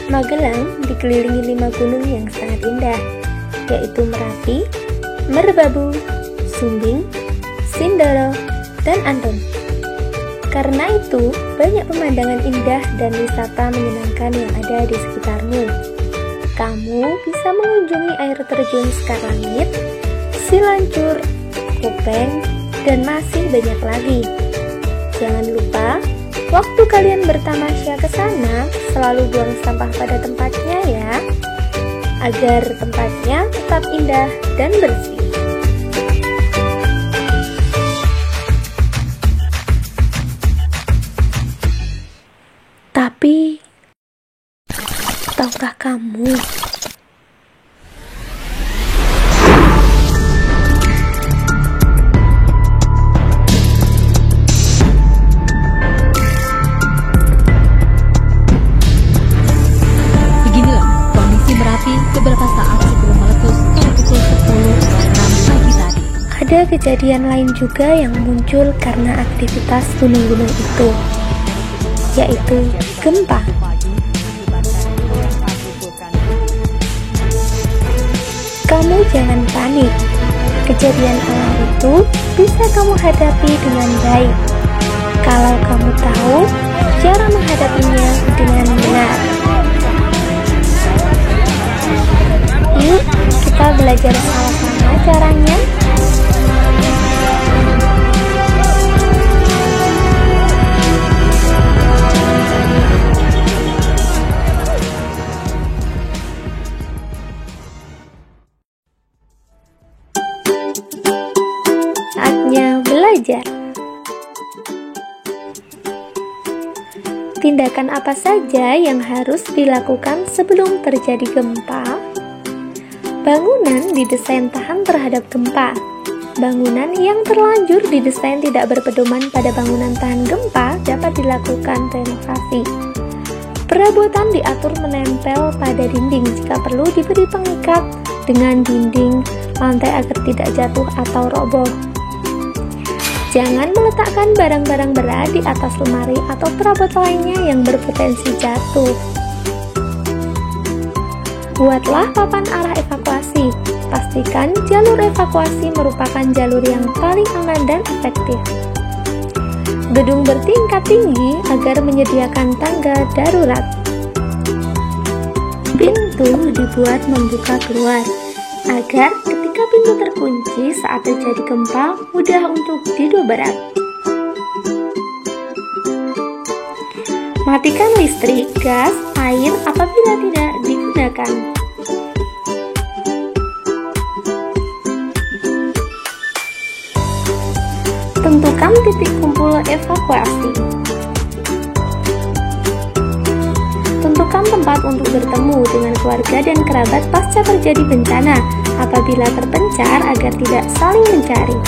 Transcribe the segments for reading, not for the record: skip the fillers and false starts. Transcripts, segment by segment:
Magelang dikelilingi 5 gunung yang sangat indah, yaitu Merapi, Merbabu, Sumbing, Sindoro, dan Andong. Karena itu, banyak pemandangan indah dan wisata menyenangkan yang ada di sekitarmu. Kamu bisa mengunjungi air terjun Sekarlangit, Silancur, Kopeng, dan masih banyak lagi. Jangan lupa, waktu kalian bertamasya ke sana, selalu buang sampah pada tempatnya ya, agar tempatnya tetap indah dan bersih. Tapi, tahukah kamu? Beginilah kondisi Merapi beberapa saat sebelum meletus pada pukul 10.06 pagi tadi. Ada kejadian lain juga yang muncul karena aktivitas gunung-gunung itu, yaitu gempa. Kamu jangan panik. Kejadian alam itu bisa kamu hadapi dengan baik kalau kamu tahu cara menghadapinya dengan benar. Yuk, kita belajar sama-sama caranya. Saatnya belajar. Tindakan apa saja yang harus dilakukan sebelum terjadi gempa? Bangunan didesain tahan terhadap gempa. Bangunan yang terlanjur didesain tidak berpedoman pada bangunan tahan gempa dapat dilakukan renovasi. Perabotan diatur menempel pada dinding, jika perlu diberi pengikat dengan dinding lantai agar tidak jatuh atau roboh. Jangan meletakkan barang-barang berat di atas lemari atau perabot lainnya yang berpotensi jatuh. Buatlah papan arah evakuasi. Pastikan jalur evakuasi merupakan jalur yang paling aman dan efektif. Gedung bertingkat tinggi agar menyediakan tangga darurat. Pintu dibuat membuka keluar, agar ketika pintu terkunci saat terjadi gempa, mudah untuk didobrak. Matikan listrik, gas, air apabila tidak digunakan. Tentukan titik kumpul evakuasi. Tentukan tempat untuk bertemu dengan keluarga dan kerabat pasca terjadi bencana apabila terpencar agar tidak saling mencari.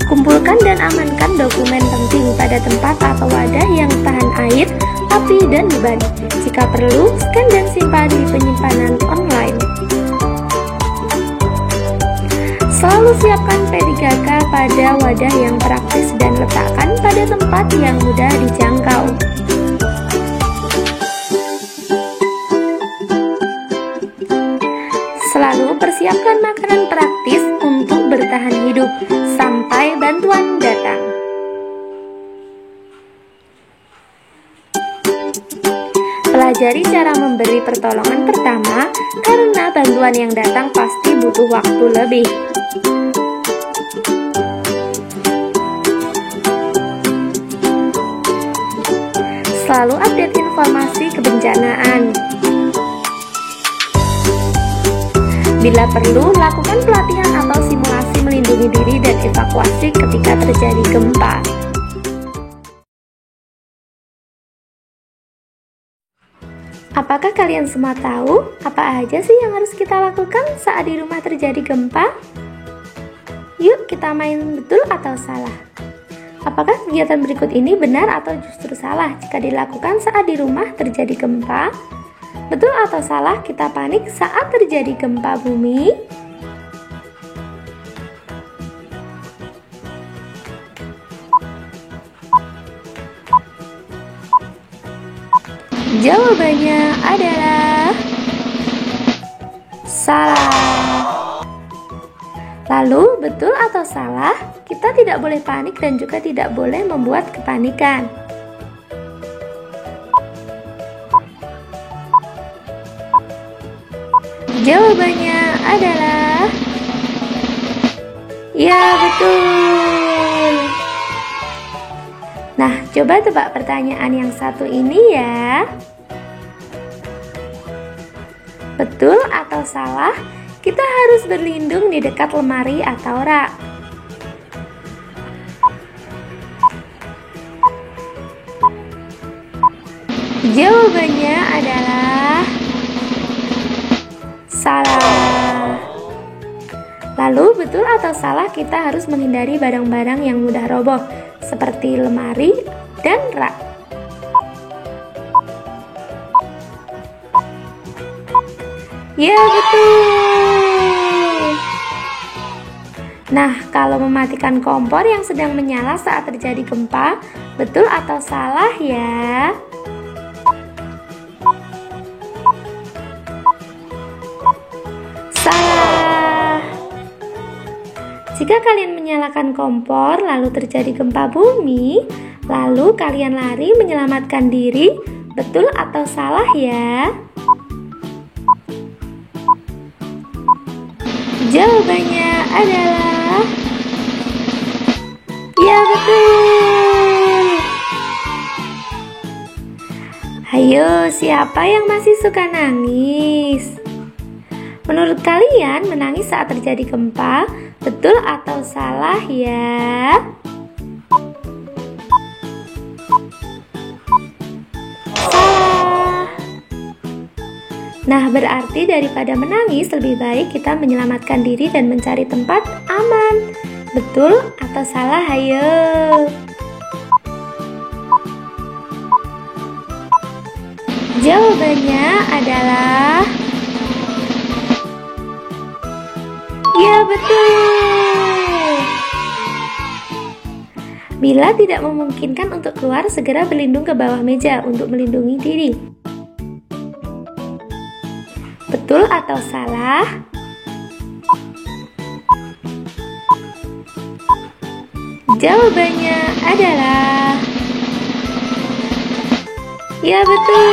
Kumpulkan dan amankan dokumen penting pada tempat atau wadah yang tahan air, api, dan beban. Jika perlu, scan dan simpan di penyimpanan online. Selalu siapkan P3K pada wadah yang praktis dan letakkan pada tempat yang mudah dijangkau. Selalu persiapkan makanan praktis untuk bertahan hidup sampai bantuan datang. Pelajari cara memberi pertolongan pertama, karena bantuan yang datang pasti butuh waktu lebih. Selalu update informasi kebencanaan. Bila perlu, lakukan pelatihan atau simulasi melindungi diri dan evakuasi ketika terjadi gempa. Apakah kalian semua tahu apa aja sih yang harus kita lakukan saat di rumah terjadi gempa? Yuk kita main betul atau salah. Apakah kegiatan berikut ini benar atau justru salah jika dilakukan saat di rumah terjadi gempa? Betul atau salah kita panik saat terjadi gempa bumi? Jawabannya adalah salah. Lalu, betul atau salah? Kita tidak boleh panik dan juga tidak boleh membuat kepanikan. Jawabannya adalah ya, betul. Nah, coba tebak pertanyaan yang satu ini ya. Betul atau salah? Kita harus berlindung di dekat lemari atau rak. Jawabannya adalah salah. Lalu, betul atau salah kita harus menghindari barang-barang yang mudah roboh, seperti lemari dan rak? Ya, betul. Nah, kalau mematikan kompor yang sedang menyala saat terjadi gempa, betul atau salah ya? Salah. Jika kalian menyalakan kompor lalu terjadi gempa bumi, lalu kalian lari menyelamatkan diri, betul atau salah ya? Jawabannya adalah ya, betul. Ayo, siapa yang masih suka nangis? Menurut kalian, menangis saat terjadi gempa, betul atau salah ya? Nah, berarti daripada menangis, lebih baik kita menyelamatkan diri dan mencari tempat aman. Betul atau salah? Ayo. Jawabannya adalah ya, betul. Bila tidak memungkinkan untuk keluar, segera berlindung ke bawah meja untuk melindungi diri. Betul atau salah? Jawabannya adalah ya, betul.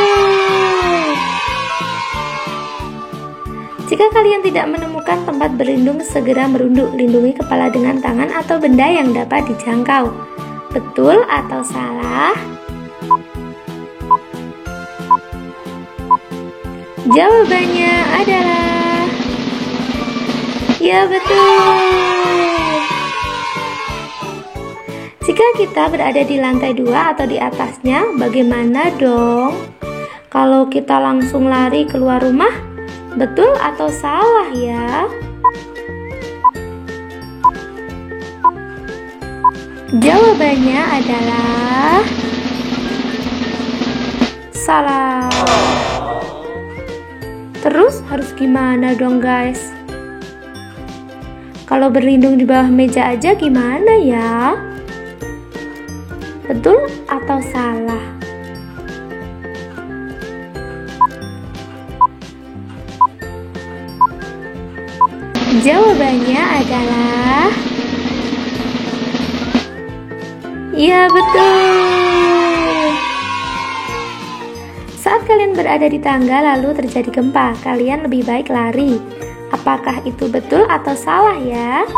Jika kalian tidak menemukan tempat berlindung, segera merunduk, lindungi kepala dengan tangan atau benda yang dapat dijangkau. Betul atau salah? Jawabannya adalah ya, betul. Jika kita berada di lantai 2 atau di atasnya, bagaimana dong? Kalau kita langsung lari keluar rumah, betul atau salah ya? Jawabannya adalah salah. Terus harus gimana dong guys? Kalau berlindung di bawah meja aja gimana ya? Betul atau salah? Jawabannya adalah ya, betul. Saat kalian berada di tangga lalu terjadi gempa, kalian lebih baik lari. Apakah itu betul atau salah ya?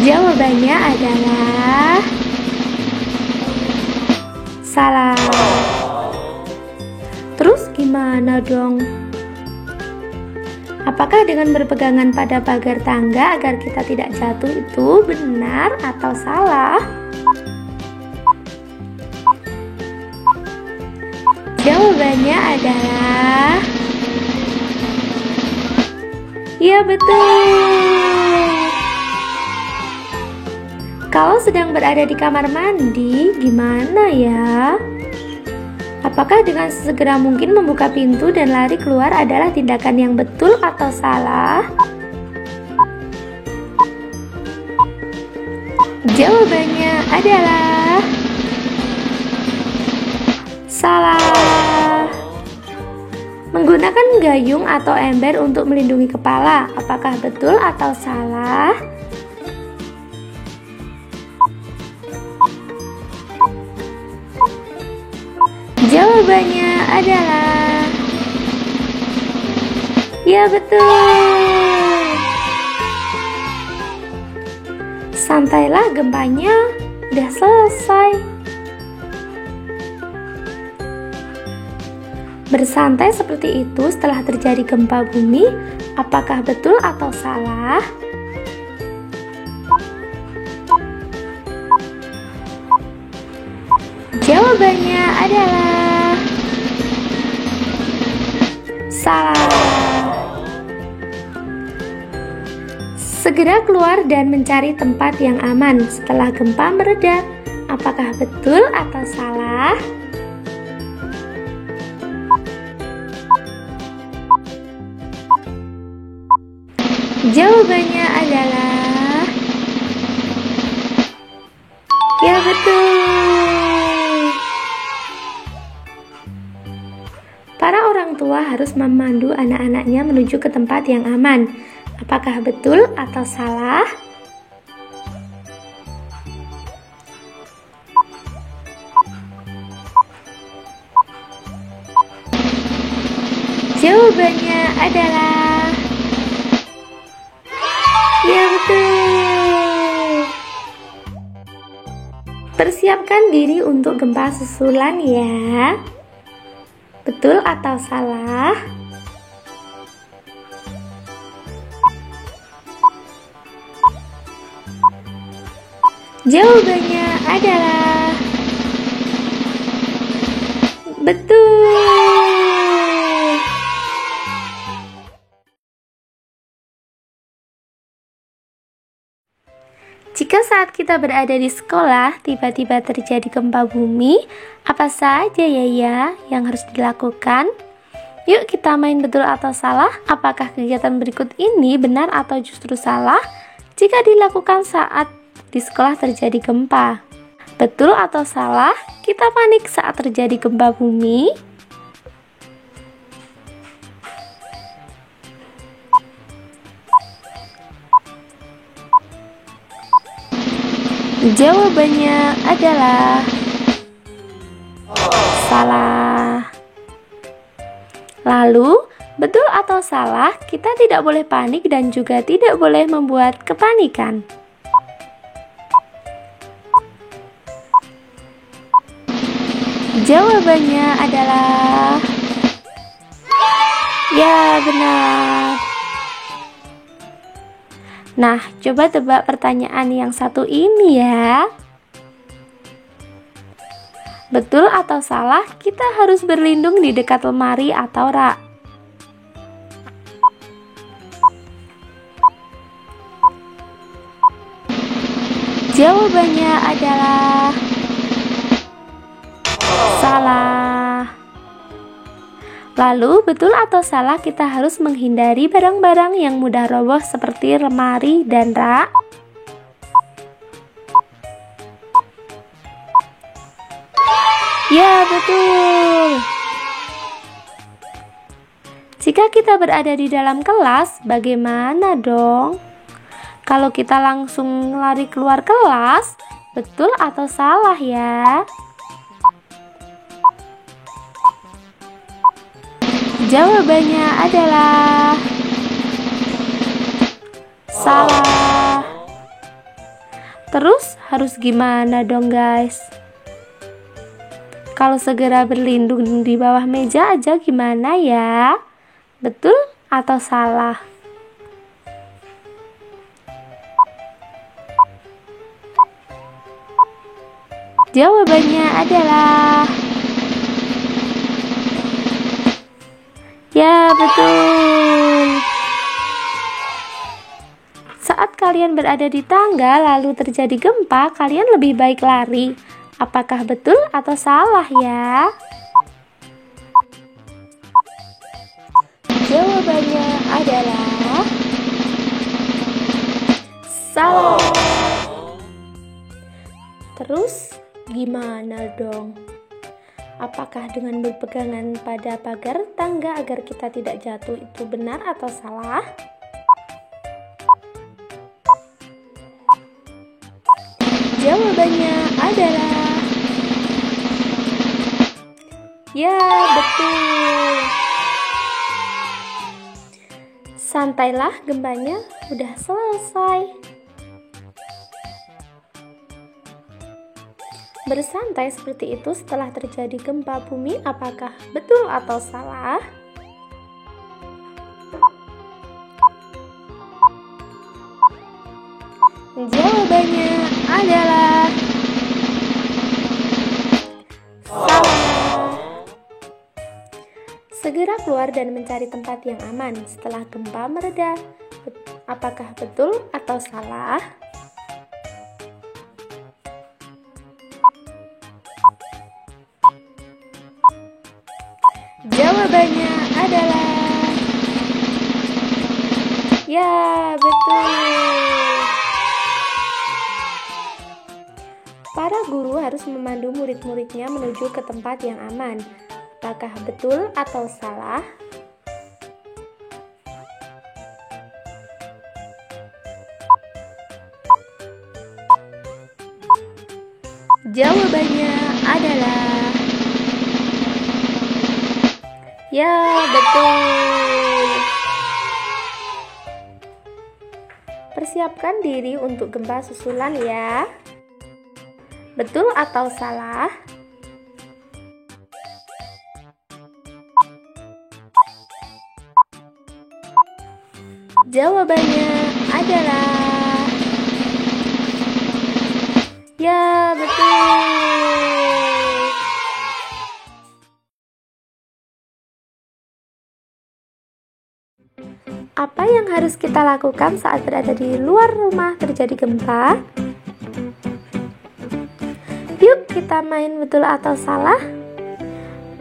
Jawabannya adalah salah. Terus gimana dong? Apakah dengan berpegangan pada pagar tangga agar kita tidak jatuh itu benar atau salah? Jawabannya adalah ya, betul. Kalau sedang berada di kamar mandi, gimana ya? Apakah dengan sesegera mungkin membuka pintu dan lari keluar adalah tindakan yang betul atau salah? Jawabannya adalah Salah. Menggunakan gayung atau ember untuk melindungi kepala, apakah betul atau salah? Jawabannya adalah ya, betul. Santailah, gempanya udah selesai. Bersantai seperti itu setelah terjadi gempa bumi, apakah betul atau salah? Jawabannya adalah salah. Segera keluar dan mencari tempat yang aman setelah gempa mereda. Apakah betul atau salah? Jawabannya adalah ya, betul. Para orang tua harus memandu anak-anaknya menuju ke tempat yang aman. Apakah betul atau salah? Jawabannya adalah ya, betul. Persiapkan diri untuk gempa susulan ya. Betul atau salah? Jawabannya adalah betul. Jika saat kita berada di sekolah tiba-tiba terjadi gempa bumi, apa saja ya yang harus dilakukan? Yuk kita main betul atau salah. Apakah kegiatan berikut ini benar atau justru salah jika dilakukan saat di sekolah terjadi gempa? Betul atau salah kita panik saat terjadi gempa bumi? Jawabannya adalah salah. Lalu, betul atau salah, kita tidak boleh panik dan juga tidak boleh membuat kepanikan. Jawabannya adalah ya, benar. Nah, coba tebak pertanyaan yang satu ini ya. Betul atau salah, kita harus berlindung di dekat lemari atau rak? Jawabannya adalah salah. Lalu, betul atau salah kita harus menghindari barang-barang yang mudah roboh seperti lemari dan rak? Ya, betul. Jika kita berada di dalam kelas, bagaimana dong? Kalau kita langsung lari keluar kelas, betul atau salah ya? Jawabannya adalah salah. Terus harus gimana dong guys? Kalau segera berlindung di bawah meja aja gimana ya? Betul atau salah? Jawabannya adalah ya, betul. Saat kalian berada di tangga lalu terjadi gempa, kalian lebih baik lari. Apakah betul atau salah ya? Jawabannya adalah salah. Terus gimana dong? Apakah dengan berpegangan pada pagar tangga agar kita tidak jatuh itu benar atau salah? Jawabannya adalah ya, betul. Santailah, gempanya udah selesai. Bersantai seperti itu setelah terjadi gempa bumi, apakah betul atau salah? Jawabannya adalah salah. Segera keluar dan mencari tempat yang aman setelah gempa mereda. Apakah betul atau salah? Jawabannya adalah ya, betul. Para guru harus memandu murid-muridnya menuju ke tempat yang aman. Apakah betul atau salah? Jawabannya adalah ya, betul. Persiapkan diri untuk gempa susulan ya. Betul atau salah? Jawabannya adalah ya, betul. Apa yang harus kita lakukan saat berada di luar rumah terjadi gempa? Yuk kita main betul atau salah.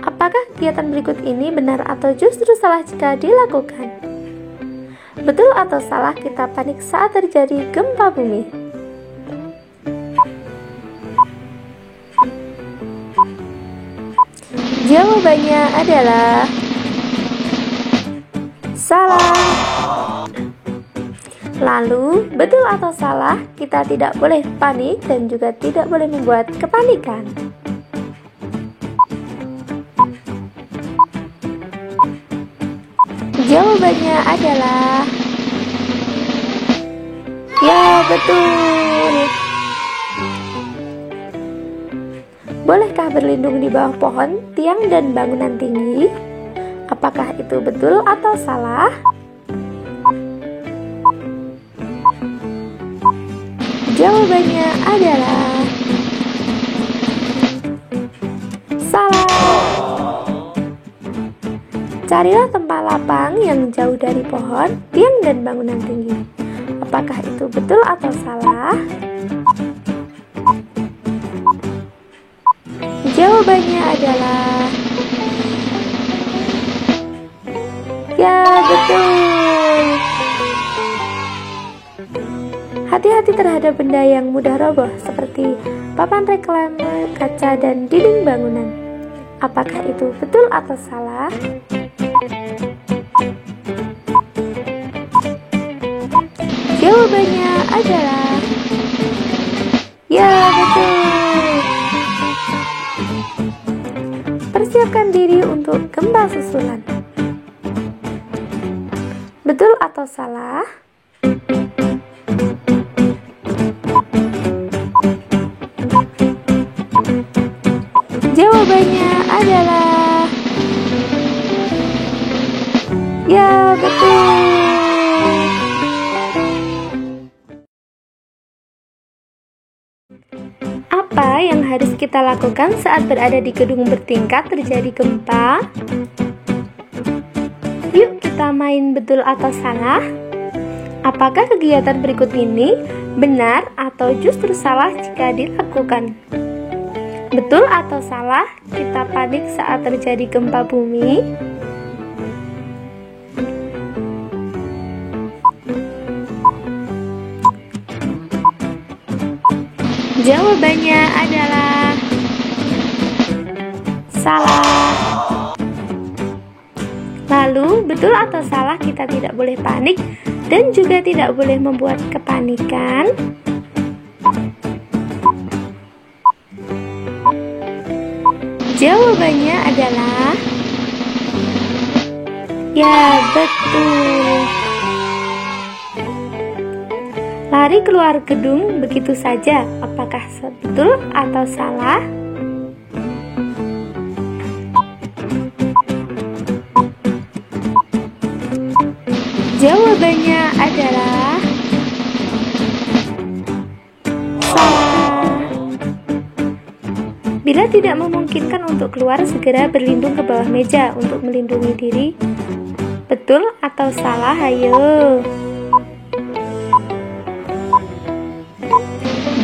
Apakah kegiatan berikut ini benar atau justru salah jika dilakukan? Betul atau salah kita panik saat terjadi gempa bumi? Jawabannya adalah salah. Lalu, betul atau salah, kita tidak boleh panik dan juga tidak boleh membuat kepanikan. Jawabannya adalah ya, betul. Bolehkah berlindung di bawah pohon, tiang, dan bangunan tinggi? Apakah itu betul atau salah? Jawabannya adalah salah. Carilah tempat lapang yang jauh dari pohon, tiang, dan bangunan tinggi. Apakah itu betul atau salah? Jawabannya adalah ya, betul. Hati-hati terhadap benda yang mudah roboh seperti papan reklame, kaca, dan dinding bangunan. Apakah itu betul atau salah? Jawabannya adalah ya, betul. Persiapkan diri untuk gempa susulan. Betul atau salah? Jawabannya adalah ya, betul. Apa yang harus kita lakukan saat berada di gedung bertingkat terjadi gempa? Yuk kita main betul atau salah. Apakah kegiatan berikut ini benar atau justru salah jika dilakukan? Betul atau salah kita panik saat terjadi gempa bumi? Jawabannya adalah Salah. Lalu, betul atau salah kita tidak boleh panik dan juga tidak boleh membuat kepanikan? Jawabannya adalah ya, betul. Lari keluar gedung begitu saja, apakah betul atau salah? Jawabannya adalah salah. Bila tidak memungkinkan untuk keluar, segera berlindung ke bawah meja untuk melindungi diri. Betul atau salah? Ayo.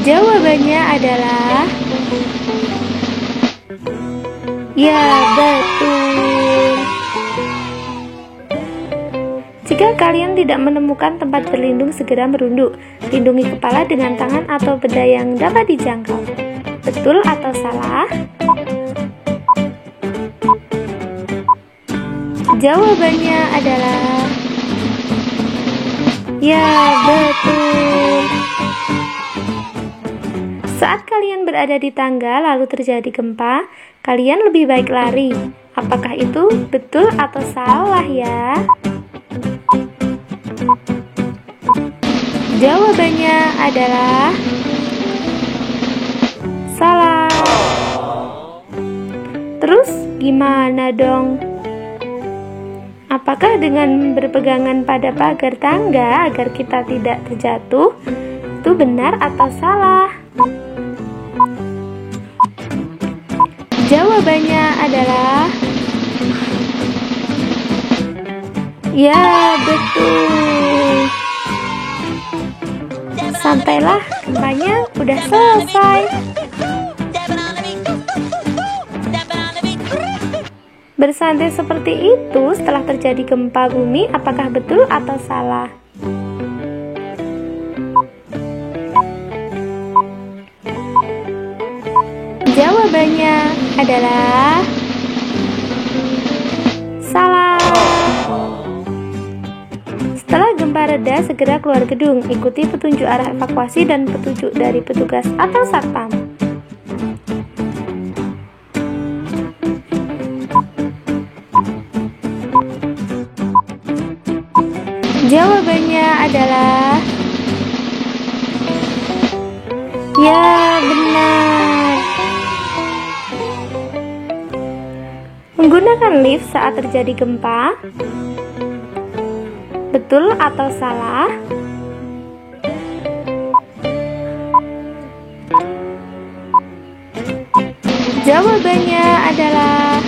Jawabannya adalah ya, betul. Jika kalian tidak menemukan tempat berlindung, segera merunduk. Lindungi kepala dengan tangan atau benda yang dapat dijangkau. Betul atau salah? Jawabannya adalah ya, betul. Saat kalian berada di tangga lalu terjadi gempa, kalian lebih baik lari. Apakah itu betul atau salah ya? Jawabannya adalah salah. Terus gimana dong? Apakah dengan berpegangan pada pagar tangga agar kita tidak terjatuh itu benar atau salah? Jawabannya adalah ya, betul. Sampailah gempanya udah selesai. Bersantai seperti itu setelah terjadi gempa bumi, apakah betul atau salah? Jawabannya adalah salah. Setelah gempa reda, segera keluar gedung. Ikuti petunjuk arah evakuasi dan petunjuk dari petugas atau satpam. Jawabannya adalah ya, benar. Menggunakan lift saat terjadi gempa, betul atau salah? Jawabannya adalah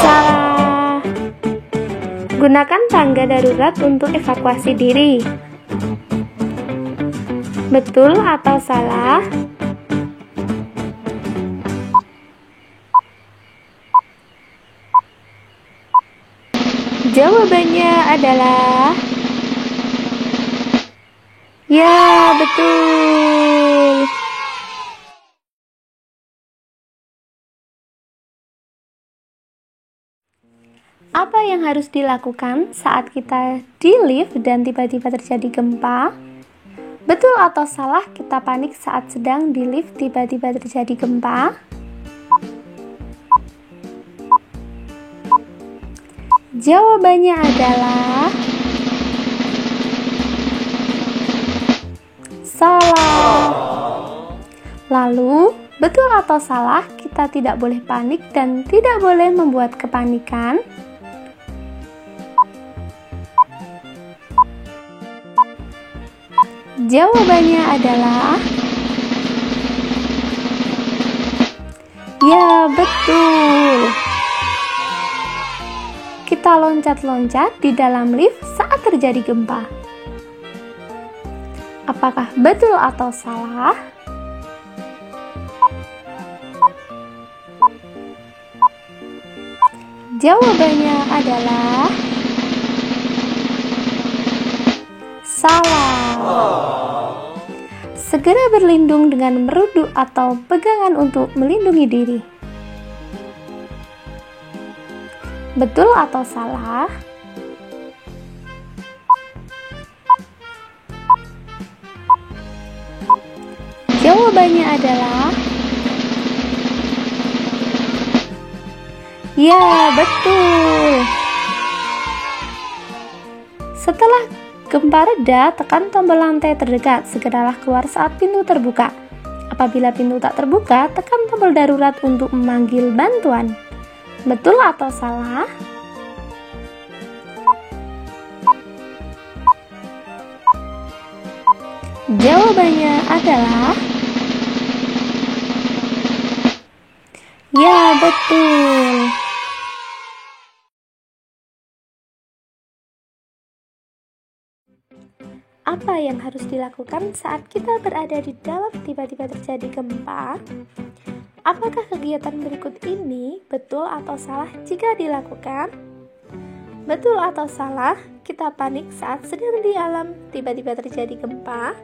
salah. Gunakan tangga darurat untuk evakuasi diri. Betul atau salah? Jawabannya adalah ya, betul. Apa yang harus dilakukan saat kita di lift dan tiba-tiba terjadi gempa? Betul atau salah kita panik saat sedang di lift tiba-tiba terjadi gempa? Jawabannya adalah salah. Lalu, betul atau salah kita tidak boleh panik dan tidak boleh membuat kepanikan? Jawabannya adalah ya, betul. Kita loncat-loncat di dalam lift saat terjadi gempa. Apakah betul atau salah? Jawabannya adalah salah. Segera berlindung dengan meruduk atau pegangan untuk melindungi diri. Betul atau salah? Jawabannya adalah ya, betul. Setelah gempa reda, tekan tombol lantai terdekat. Segeralah keluar saat pintu terbuka. Apabila pintu tak terbuka, tekan tombol darurat untuk memanggil bantuan. Betul atau salah? Jawabannya adalah ya, betul. Apa yang harus dilakukan saat kita berada di dalam tiba-tiba terjadi gempa? Apakah kegiatan berikut ini betul atau salah jika dilakukan? Betul atau salah, kita panik saat sedang di alam tiba-tiba terjadi gempa?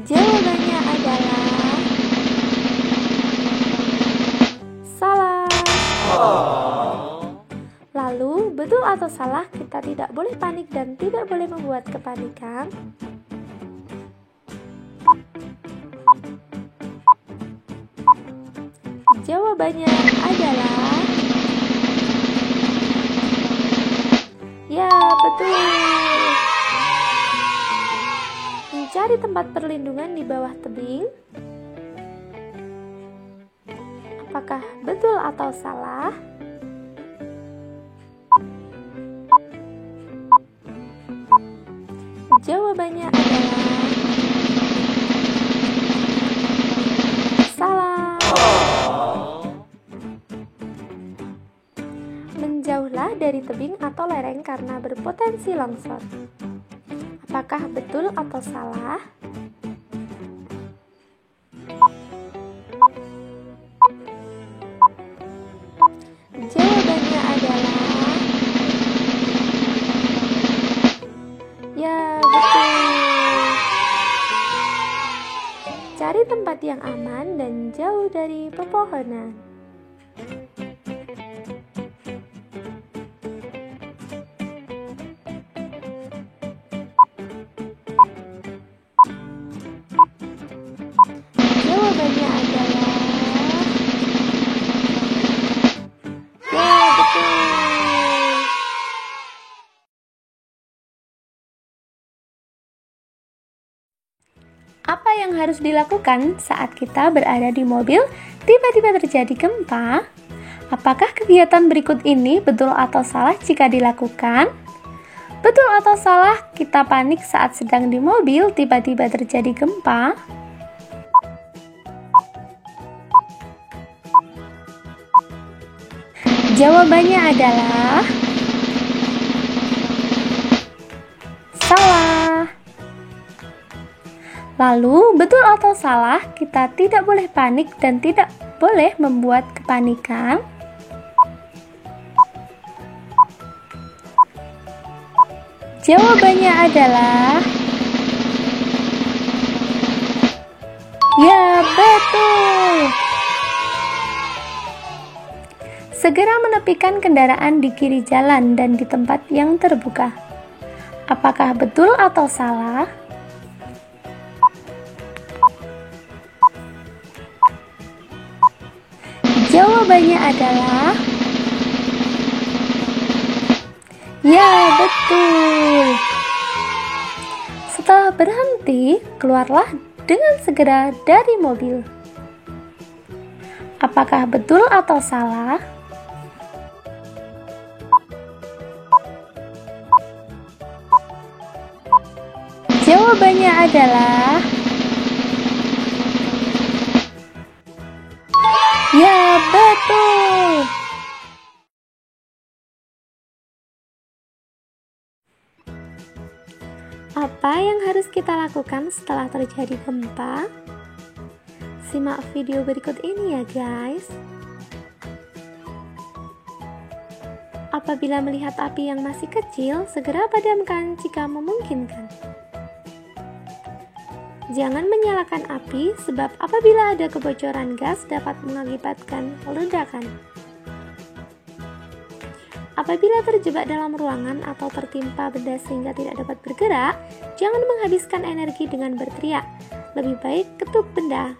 Jawabannya adalah salah. Lalu, betul atau salah, kita tidak boleh panik dan tidak boleh membuat kepanikan? Jawabannya adalah ya, betul. Mencari tempat perlindungan di bawah tebing. Apakah betul atau salah? Jawabannya adalah salah. Menjauhlah dari tebing atau lereng karena berpotensi longsor. Apakah betul atau salah? Jawabannya adalah ya, betul. Cari tempat yang aman dan jauh dari pepohonan. Jawabannya adalah ya, betul. Apa yang harus dilakukan saat kita berada di mobil tiba-tiba terjadi gempa? Apakah kegiatan berikut ini betul atau salah jika dilakukan? Betul atau salah, kita panik saat sedang di mobil tiba-tiba terjadi gempa? Jawabannya adalah salah. Lalu, betul atau salah, kita tidak boleh panik dan tidak boleh membuat kepanikan? Jawabannya adalah ya, betul. Segera menepikan kendaraan di kiri jalan dan di tempat yang terbuka. Apakah betul atau salah? Jawabannya adalah ya, betul. Setelah berhenti, keluarlah dengan segera dari mobil. Apakah betul atau salah? Jawabannya adalah ya, betul. Apa yang harus kita lakukan setelah terjadi gempa? Simak video berikut ini ya guys. Apabila melihat api yang masih kecil, segera padamkan jika memungkinkan. Jangan menyalakan api sebab apabila ada kebocoran gas dapat mengakibatkan ledakan. Apabila terjebak dalam ruangan atau tertimpa benda sehingga tidak dapat bergerak, jangan menghabiskan energi dengan berteriak. Lebih baik ketuk benda.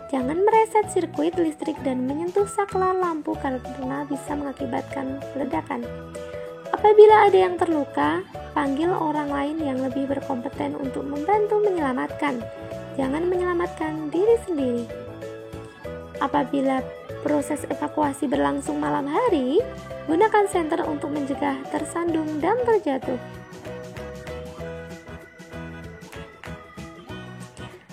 Jangan mereset sirkuit listrik dan menyentuh saklar lampu karena bisa mengakibatkan ledakan. Apabila ada yang terluka, panggil orang lain yang lebih berkompeten untuk membantu menyelamatkan. Jangan menyelamatkan diri sendiri. Apabila proses evakuasi berlangsung malam hari, gunakan senter untuk mencegah tersandung dan terjatuh.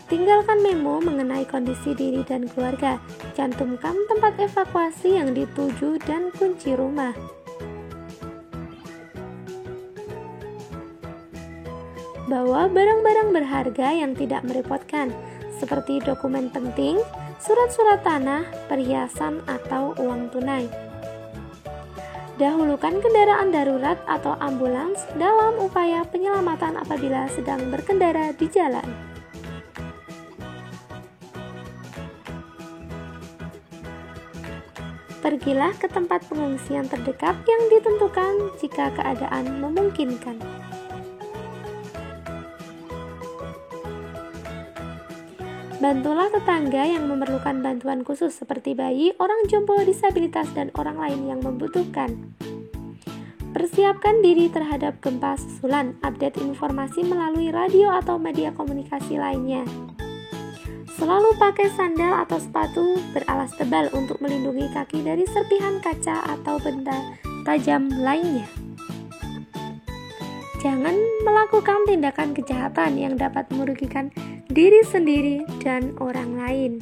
Tinggalkan memo mengenai kondisi diri dan keluarga. Cantumkan tempat evakuasi yang dituju dan kunci rumah. Bawa barang-barang berharga yang tidak merepotkan, seperti dokumen penting, surat-surat tanah, perhiasan, atau uang tunai. Dahulukan kendaraan darurat atau ambulans dalam upaya penyelamatan apabila sedang berkendara di jalan. Pergilah ke tempat pengungsian terdekat yang ditentukan jika keadaan memungkinkan. Bantulah tetangga yang memerlukan bantuan khusus seperti bayi, orang jompo, disabilitas, dan orang lain yang membutuhkan. Persiapkan diri terhadap gempa susulan, update informasi melalui radio atau media komunikasi lainnya. Selalu pakai sandal atau sepatu beralas tebal untuk melindungi kaki dari serpihan kaca atau benda tajam lainnya. Jangan melakukan tindakan kejahatan yang dapat merugikan diri sendiri dan orang lain.